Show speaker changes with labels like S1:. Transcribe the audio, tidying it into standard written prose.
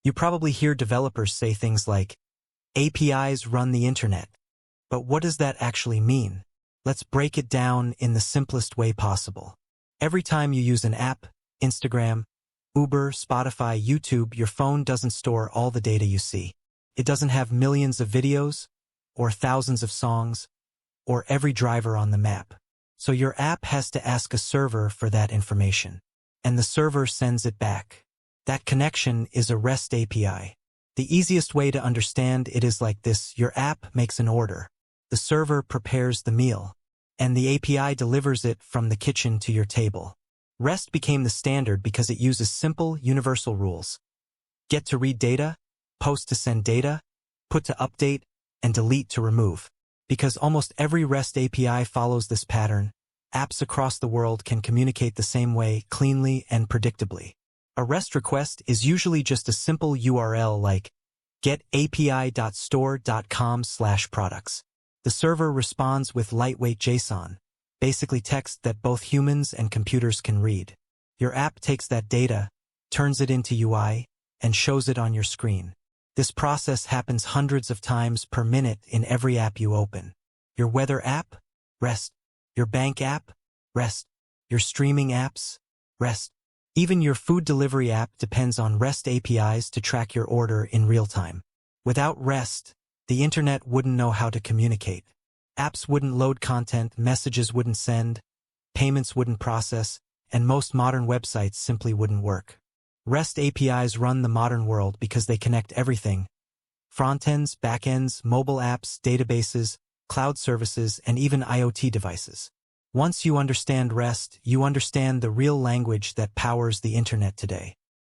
S1: You probably hear developers say things like, APIs run the internet. But what does that actually mean? Let's break it down in the simplest way possible. Every time you use an app, Instagram, Uber, Spotify, YouTube, your phone doesn't store all the data you see. It doesn't have millions of videos, or thousands of songs, or every driver on the map. So your app has to ask a server for that information. And the server sends it back. That connection is a REST API. The easiest way to understand it is like this. Your app makes an order. The server prepares the meal, and the API delivers it from the kitchen to your table. REST became the standard because it uses simple, universal rules. Get to read data, post to send data, put to update, and delete to remove. Because almost every REST API follows this pattern, apps across the world can communicate the same way, cleanly and predictably. A REST request is usually just a simple URL like getapi.store.com/products. The server responds with lightweight JSON, basically text that both humans and computers can read. Your app takes that data, turns it into UI, and shows it on your screen. This process happens hundreds of times per minute in every app you open. Your weather app? REST. Your bank app? REST. Your streaming apps? REST. Even your food delivery app depends on REST APIs to track your order in real time. Without REST, the internet wouldn't know how to communicate. Apps wouldn't load content, messages wouldn't send, payments wouldn't process, and most modern websites simply wouldn't work. REST APIs run the modern world because they connect everything: frontends, backends, mobile apps, databases, cloud services, and even IoT devices. Once you understand REST, you understand the real language that powers the internet today.